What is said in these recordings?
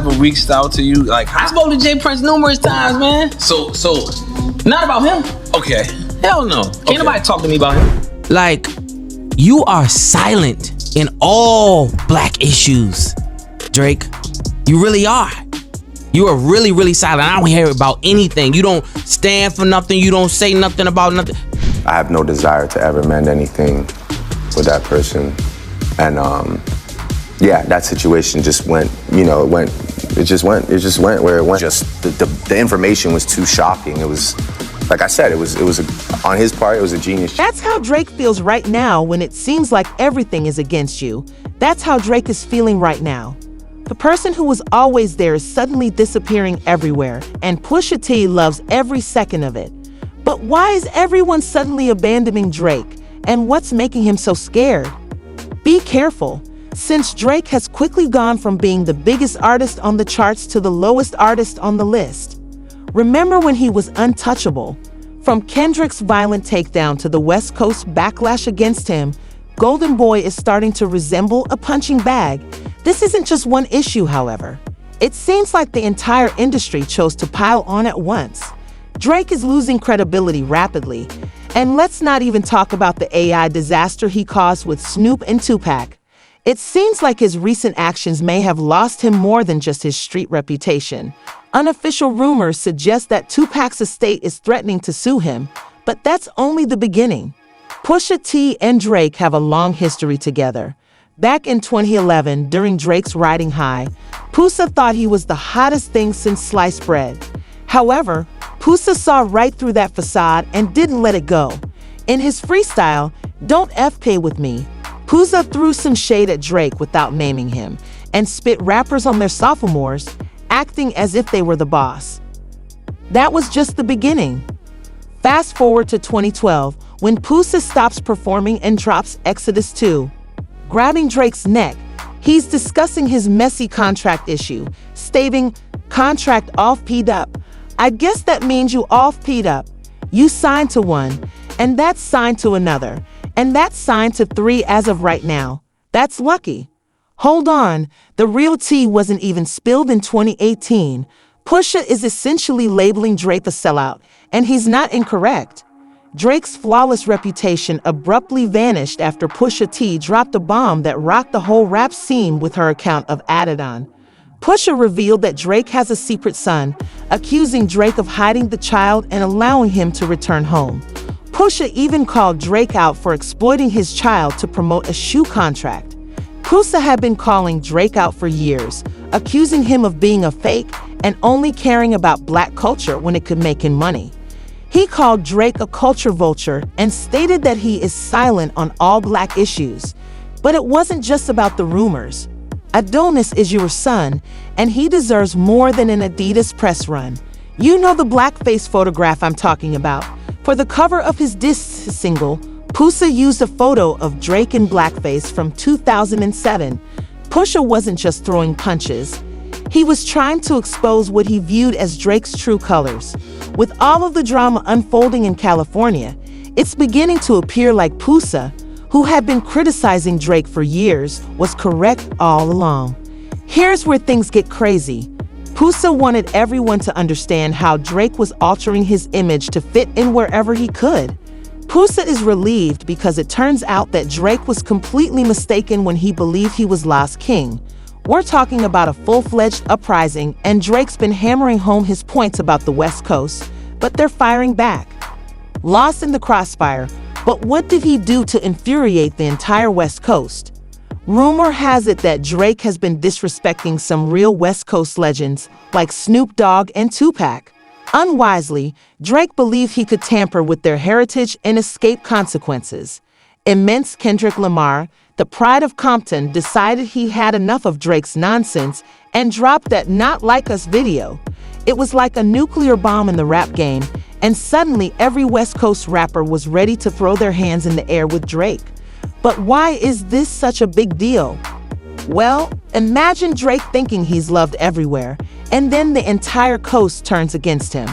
ever reached out to you? Like, I spoke to Jay Prince numerous times, man. So, Not about him. okay. Hell no. Can't nobody talk to me about him. Like, you are silent in all black issues, Drake. You really are. You are really, really silent. I don't hear about anything. You don't stand for nothing. You don't say nothing about nothing. I have no desire to ever mend anything with that person. And yeah, that situation just went, it just went where it went. Just the information was too shocking. It was, like I said, it was on his part, it was a genius. That's how Drake feels right now when it seems like everything is against you. That's how Drake is feeling right now. The person who was always there is suddenly disappearing everywhere, and Pusha T loves every second of it. But why is everyone suddenly abandoning Drake, and what's making him so scared? Be careful, since Drake has quickly gone from being the biggest artist on the charts to the lowest artist on the list. Remember when he was untouchable? From Kendrick's violent takedown to the West Coast backlash against him, Golden Boy is starting to resemble a punching bag. This isn't just one issue, however. It seems like the entire industry chose to pile on at once. Drake is losing credibility rapidly. And let's not even talk about the AI disaster he caused with Snoop and Tupac. It seems like his recent actions may have lost him more than just his street reputation. Unofficial rumors suggest that Tupac's estate is threatening to sue him, but that's only the beginning. Pusha T and Drake have a long history together. Back in 2011, during Drake's riding high, Pusha thought he was the hottest thing since sliced bread. However, Pusha saw right through that facade and didn't let it go. In his freestyle, Don't F-Pay With Me, Pusha threw some shade at Drake without naming him and spit rappers on their sophomores, acting as if they were the boss. That was just the beginning. Fast forward to 2012, when Pusha stops performing and drops Exodus 2. Grabbing Drake's neck, he's discussing his messy contract issue, stating, "Contract all P'd up. I guess that means you all P'd up. You signed to one, and that's signed to another, and that's signed to 3 as of right now. That's lucky." Hold on, the real tea wasn't even spilled in 2018. Pusha is essentially labeling Drake a sellout, and he's not incorrect. Drake's flawless reputation abruptly vanished after Pusha T dropped a bomb that rocked the whole rap scene with her account of Adidon. Pusha revealed that Drake has a secret son, accusing Drake of hiding the child and allowing him to return home. Pusha even called Drake out for exploiting his child to promote a shoe contract. Pusha had been calling Drake out for years, accusing him of being a fake and only caring about black culture when it could make him money. He called Drake a culture vulture and stated that he is silent on all black issues. But it wasn't just about the rumors. Adonis is your son, and he deserves more than an Adidas press run. You know the blackface photograph I'm talking about. For the cover of his diss single, Pusha used a photo of Drake in blackface from 2007. Pusha wasn't just throwing punches. He was trying to expose what he viewed as Drake's true colors. With all of the drama unfolding in California, it's beginning to appear like Pusha, who had been criticizing Drake for years, was correct all along. Here's where things get crazy. Pusha wanted everyone to understand how Drake was altering his image to fit in wherever he could. Pusha is relieved because it turns out that Drake was completely mistaken when he believed he was Lost King. We're talking about a full-fledged uprising, and Drake's been hammering home his points about the West Coast, but they're firing back. Lost in the crossfire, but what did he do to infuriate the entire West Coast? Rumor has it that Drake has been disrespecting some real West Coast legends like Snoop Dogg and Tupac. Unwisely, Drake believed he could tamper with their heritage and escape consequences. Immense Kendrick Lamar, the pride of Compton, decided he had enough of Drake's nonsense and dropped that Not Like Us video. It was like a nuclear bomb in the rap game, and suddenly every West Coast rapper was ready to throw their hands in the air with Drake. But why is this such a big deal? Well, imagine Drake thinking he's loved everywhere, and then the entire coast turns against him.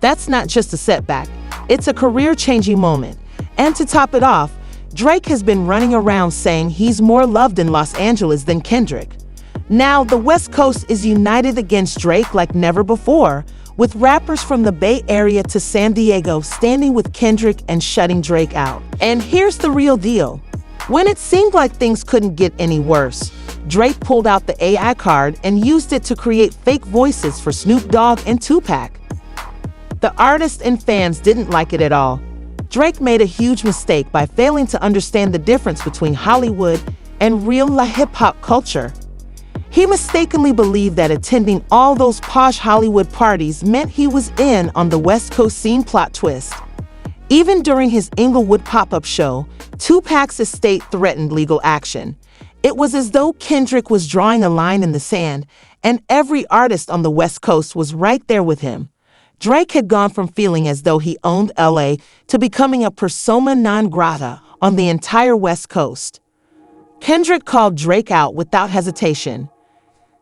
That's not just a setback, it's a career-changing moment. And to top it off, Drake has been running around saying he's more loved in Los Angeles than Kendrick. Now, the West Coast is united against Drake like never before, with rappers from the Bay Area to San Diego standing with Kendrick and shutting Drake out. And here's the real deal. When it seemed like things couldn't get any worse, Drake pulled out the AI card and used it to create fake voices for Snoop Dogg and Tupac. The artists and fans didn't like it at all. Drake made a huge mistake by failing to understand the difference between Hollywood and real hip-hop culture. He mistakenly believed that attending all those posh Hollywood parties meant he was in on the West Coast scene. Plot twist. Even during his Inglewood pop-up show, Tupac's estate threatened legal action. It was as though Kendrick was drawing a line in the sand, and every artist on the West Coast was right there with him. Drake had gone from feeling as though he owned LA to becoming a persona non grata on the entire West Coast. Kendrick called Drake out without hesitation.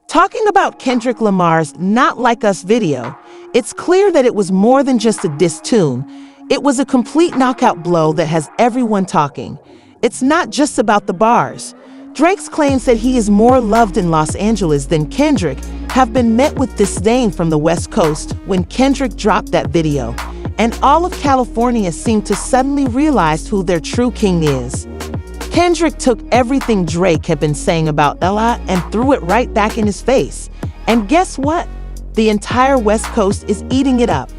Talking about Kendrick Lamar's Not Like Us video, it's clear that it was more than just a diss tune. It was a complete knockout blow that has everyone talking. It's not just about the bars. Drake's claims that he is more loved in Los Angeles than Kendrick have been met with disdain from the West Coast when Kendrick dropped that video, and all of California seemed to suddenly realize who their true king is. Kendrick took everything Drake had been saying about Ella and threw it right back in his face. And guess what? The entire West Coast is eating it up.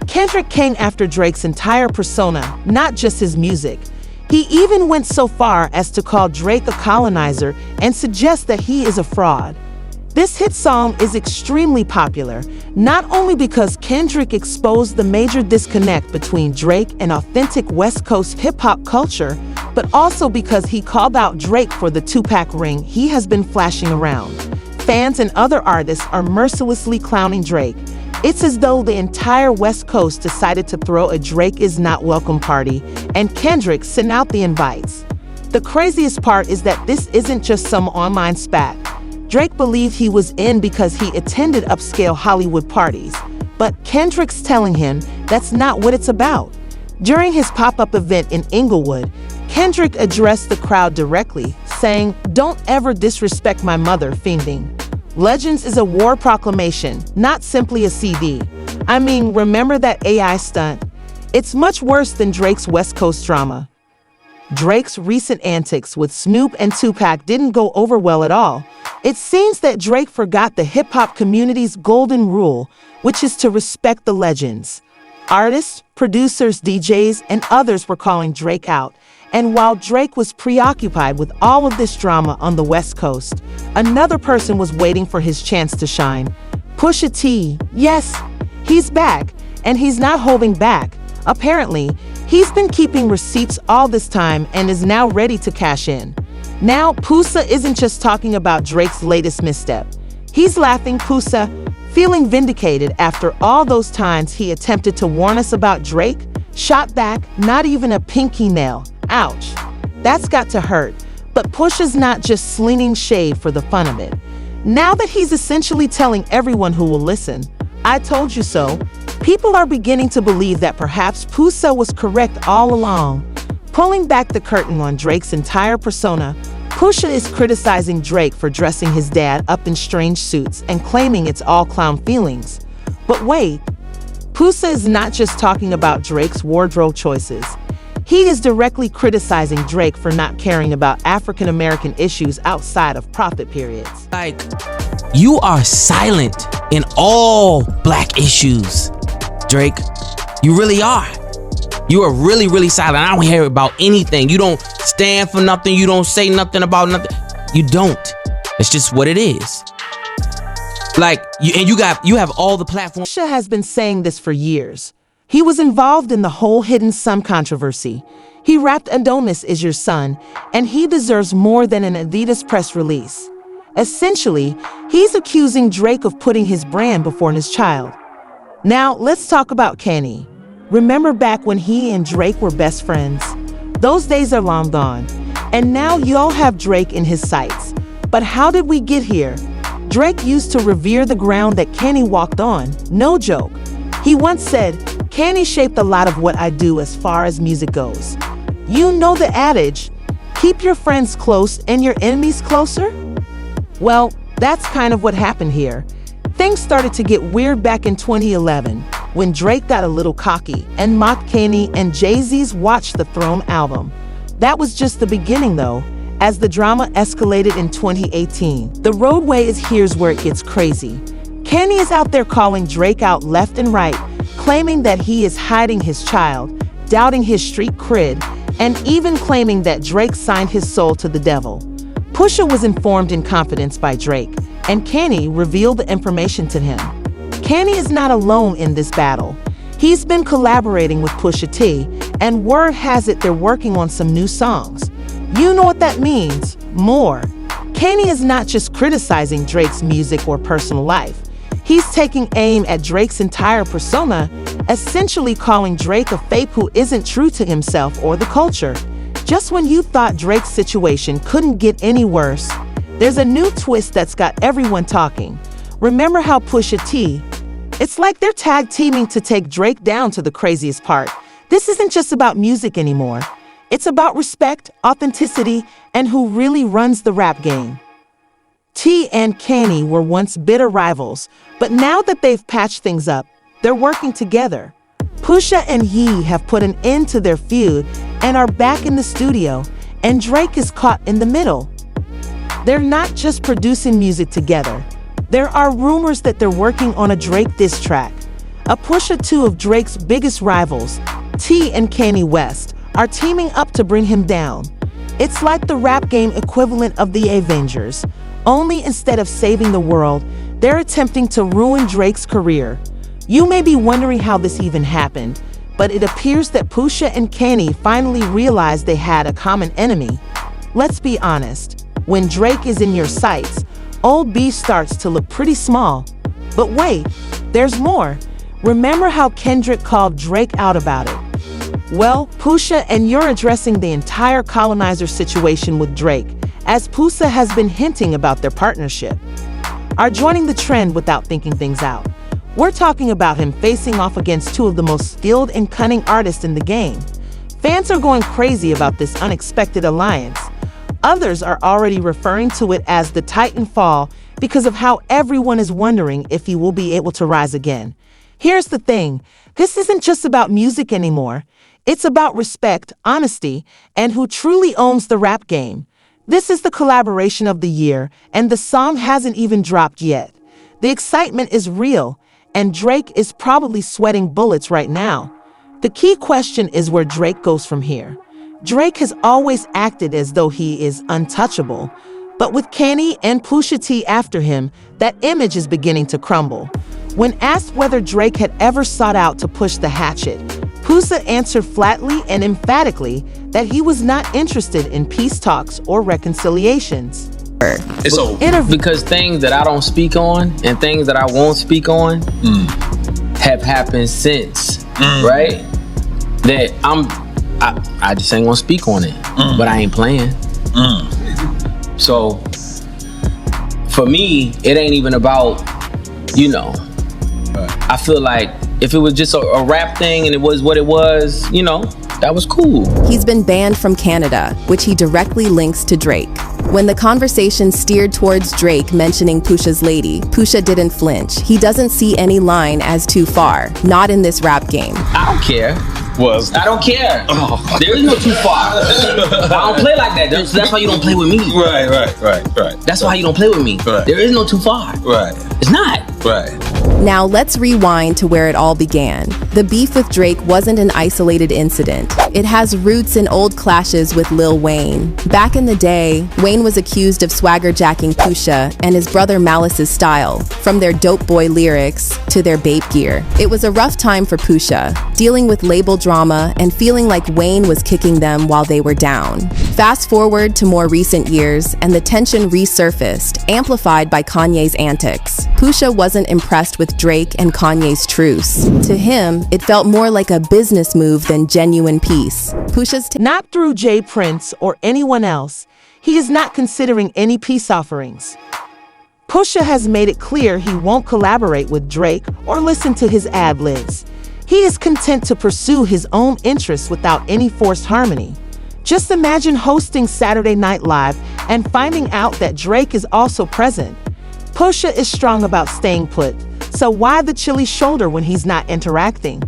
Kendrick came after Drake's entire persona, not just his music. He even went so far as to call Drake a colonizer and suggest that he is a fraud. This hit song is extremely popular, not only because Kendrick exposed the major disconnect between Drake and authentic West Coast hip-hop culture, but also because he called out Drake for the Tupac ring he has been flashing around. Fans and other artists are mercilessly clowning Drake. It's as though the entire West Coast decided to throw a Drake is not welcome party, and Kendrick sent out the invites. The craziest part is that this isn't just some online spat. Drake believed he was in because he attended upscale Hollywood parties, but Kendrick's telling him that's not what it's about. During his pop-up event in Inglewood, Kendrick addressed the crowd directly, saying, "Don't ever disrespect my mother, fiending. Legends is a war proclamation, not simply a CD. I mean, remember that AI stunt? It's much worse than Drake's West Coast drama." Drake's recent antics with Snoop and Tupac didn't go over well at all. It seems that Drake forgot the hip-hop community's golden rule, which is to respect the legends. Artists, producers, DJs, and others were calling Drake out. And while Drake was preoccupied with all of this drama on the West Coast, another person was waiting for his chance to shine. Pusha T. Yes, he's back, and he's not holding back. Apparently, he's been keeping receipts all this time and is now ready to cash in. Now, Pusha isn't just talking about Drake's latest misstep. He's laughing. Pusha, feeling vindicated after all those times he attempted to warn us about Drake, shot back, not even a pinky nail. Ouch. That's got to hurt. But Pusha's not just slinging shade for the fun of it. Now that he's essentially telling everyone who will listen, "I told you so," people are beginning to believe that perhaps Pusha was correct all along. Pulling back the curtain on Drake's entire persona, Pusha is criticizing Drake for dressing his dad up in strange suits and claiming it's all clown feelings. But wait, Pusha is not just talking about Drake's wardrobe choices. He is directly criticizing Drake for not caring about African American issues outside of profit periods. Like, you are silent in all black issues, Drake. You really are. You are really, really silent. I don't hear about anything. You don't stand for nothing. You don't say nothing about nothing. You don't. It's just what it is. Like, you have all the platforms. Pusha has been saying this for years. He was involved in the whole Hidden Son controversy. He rapped "Adonis is your son," and he deserves more than an Adidas press release. Essentially, he's accusing Drake of putting his brand before his child. Now, let's talk about Kenny. Remember back when he and Drake were best friends? Those days are long gone. And now y'all have Drake in his sights. But how did we get here? Drake used to revere the ground that Kenny walked on. No joke. He once said, "Kenny shaped a lot of what I do as far as music goes." You know the adage, keep your friends close and your enemies closer? Well, That's kind of what happened here. Things started to get weird back in 2011 when Drake got a little cocky and mocked Kanye and Jay-Z's Watch the Throne album. That was just the beginning though, as the drama escalated in 2018. The roadway is here's where it gets crazy. Kanye is out there calling Drake out left and right, claiming that he is hiding his child, doubting his street cred, and even claiming that Drake signed his soul to the devil. Pusha was informed in confidence by Drake, and Kanye revealed the information to him. Kanye is not alone in this battle. He's been collaborating with Pusha T, and word has it they're working on some new songs. You know what that means, more. Kanye is not just criticizing Drake's music or personal life. He's taking aim at Drake's entire persona, essentially calling Drake a fake who isn't true to himself or the culture. Just when you thought Drake's situation couldn't get any worse, there's a new twist that's got everyone talking. Remember how Pusha T? It's like they're tag teaming to take Drake down to the craziest part. This isn't just about music anymore. It's about respect, authenticity, and who really runs the rap game. T and Kanye were once bitter rivals, but now that they've patched things up, they're working together. Pusha and Ye have put an end to their feud and are back in the studio, and Drake is caught in the middle. They're not just producing music together. There are rumors that they're working on a Drake diss track. A Pusha, two of Drake's biggest rivals, T and Kanye West, are teaming up to bring him down. It's like the rap game equivalent of the Avengers, only instead of saving the world, they're attempting to ruin Drake's career. You may be wondering how this even happened, but it appears that Pusha and Kanye finally realized they had a common enemy. Let's be honest, when Drake is in your sights, old beef starts to look pretty small. But wait, there's more. Remember how Kendrick called Drake out about it? Well, Pusha and you're addressing the entire colonizer situation with Drake, as Pusha has been hinting about their partnership. Are joining the trend without thinking things out. We're talking about him facing off against two of the most skilled and cunning artists in the game. Fans are going crazy about this unexpected alliance. Others are already referring to it as the Titan Fall because of how everyone is wondering if he will be able to rise again. Here's the thing, this isn't just about music anymore. It's about respect, honesty, and who truly owns the rap game. This is the collaboration of the year, and the song hasn't even dropped yet. The excitement is real, and Drake is probably sweating bullets right now. The key question is where Drake goes from here. Drake has always acted as though he is untouchable, but with Kanye and Pusha T after him, that image is beginning to crumble. When asked whether Drake had ever sought out to push the hatchet, Pusha answered flatly and emphatically that he was not interested in peace talks or reconciliations. It's over. Because things that I don't speak on and things that I won't speak on have happened since, right? That I just ain't gonna speak on it, but I ain't playing. So for me, it ain't even about, I feel like if it was just a rap thing and it was what it was, that was cool. He's been banned from Canada, which he directly links to Drake. When the conversation steered towards Drake mentioning Pusha's lady, Pusha didn't flinch. He doesn't see any line as too far, not in this rap game. I don't care. I don't care. There is no too far. I don't play like that. That's why you don't play with me. Right. That's why you don't play with me. Right. There is no too far. Right. It's not. Right. Now let's rewind to where it all began. The beef with Drake wasn't an isolated incident. It has roots in old clashes with Lil Wayne. Back in the day, Wayne was accused of swagger jacking Pusha and his brother Malice's style, from their dope boy lyrics to their bape gear. It was a rough time for Pusha, dealing with label drama and feeling like Wayne was kicking them while they were down. Fast forward to more recent years, and the tension resurfaced, amplified by Kanye's antics. Pusha wasn't impressed with Drake and Kanye's truce. To him, it felt more like a business move than genuine peace. Pusha's not through Jay Prince or anyone else. He is not considering any peace offerings. Pusha has made it clear he won't collaborate with Drake or listen to his ad-libs. He is content to pursue his own interests without any forced harmony. Just imagine hosting Saturday Night Live and finding out that Drake is also present. Pusha is strong about staying put, so why the chilly shoulder when he's not interacting?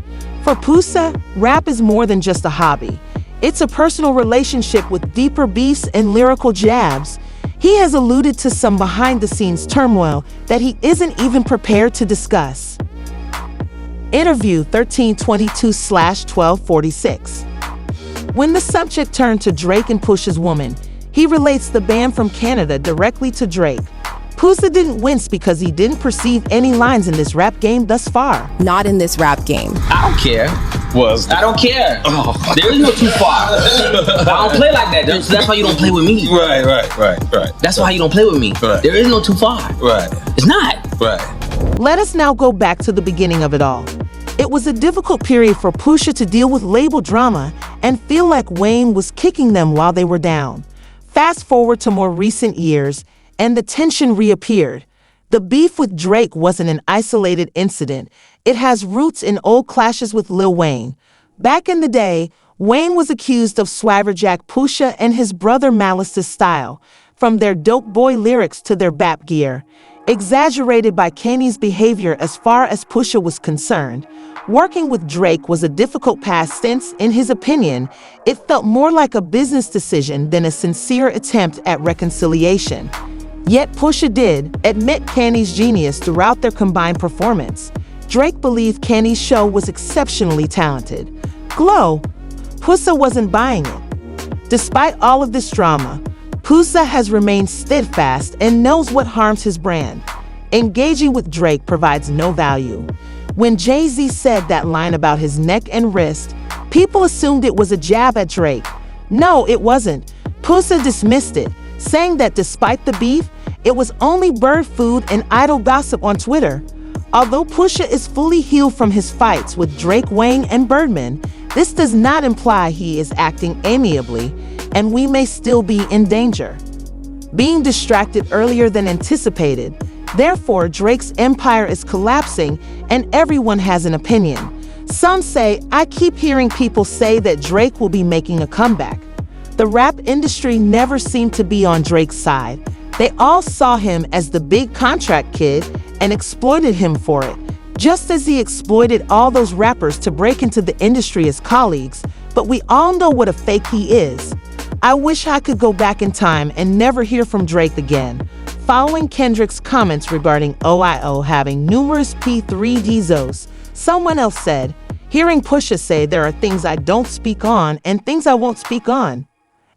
For Pusha, rap is more than just a hobby. It's a personal relationship with deeper beefs and lyrical jabs. He has alluded to some behind-the-scenes turmoil that he isn't even prepared to discuss. Interview 1322/1246. When the subject turned to Drake and Pusha's Woman, he relates the band from Canada directly to Drake. Pusha didn't wince because he didn't perceive any lines in this rap game thus far. Not in this rap game. I don't care. I don't care. There is no too far. I don't play like that. That's why you don't play with me. Right. That's why you don't play with me. Right. There is no too far. Right. It's not. Right. Let us now go back to the beginning of it all. It was a difficult period for Pusha to deal with label drama and feel like Wayne was kicking them while they were down. Fast forward to more recent years, and the tension reappeared. The beef with Drake wasn't an isolated incident. It has roots in old clashes with Lil Wayne. Back in the day, Wayne was accused of swaggerjack Pusha and his brother Malice's style, from their dope boy lyrics to their bap gear, exaggerated by Kanye's behavior as far as Pusha was concerned. Working with Drake was a difficult path since, in his opinion, it felt more like a business decision than a sincere attempt at reconciliation. Yet Pusha did admit Kanye's genius throughout their combined performance. Drake believed Kanye's show was exceptionally talented. Glow, Pusha wasn't buying it. Despite all of this drama, Pusha has remained steadfast and knows what harms his brand. Engaging with Drake provides no value. When Jay-Z said that line about his neck and wrist, people assumed it was a jab at Drake. No, it wasn't. Pusha dismissed it, saying that despite the beef, it was only bird food and idle gossip on Twitter. Although Pusha is fully healed from his fights with Drake, Wayne, and Birdman, this does not imply he is acting amiably, and we may still be in danger. Being distracted earlier than anticipated, therefore Drake's empire is collapsing and everyone has an opinion. Some say, I keep hearing people say that Drake will be making a comeback. The rap industry never seemed to be on Drake's side. They all saw him as the big contract kid and exploited him for it, just as he exploited all those rappers to break into the industry as colleagues, but we all know what a fake he is. I wish I could go back in time and never hear from Drake again. Following Kendrick's comments regarding OIO having numerous P3Dzos, someone else said, hearing Pusha say there are things I don't speak on and things I won't speak on.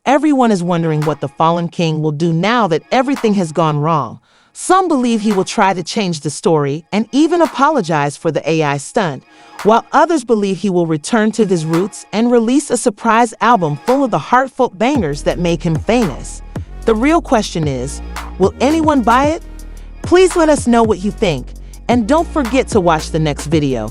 Everyone is wondering what the fallen king will do now that everything has gone wrong. Some believe he will try to change the story and even apologize for the AI stunt, while others believe he will return to his roots and release a surprise album full of the heartfelt bangers that make him famous. The real question is, will anyone buy it? Please let us know what you think, and don't forget to watch the next video.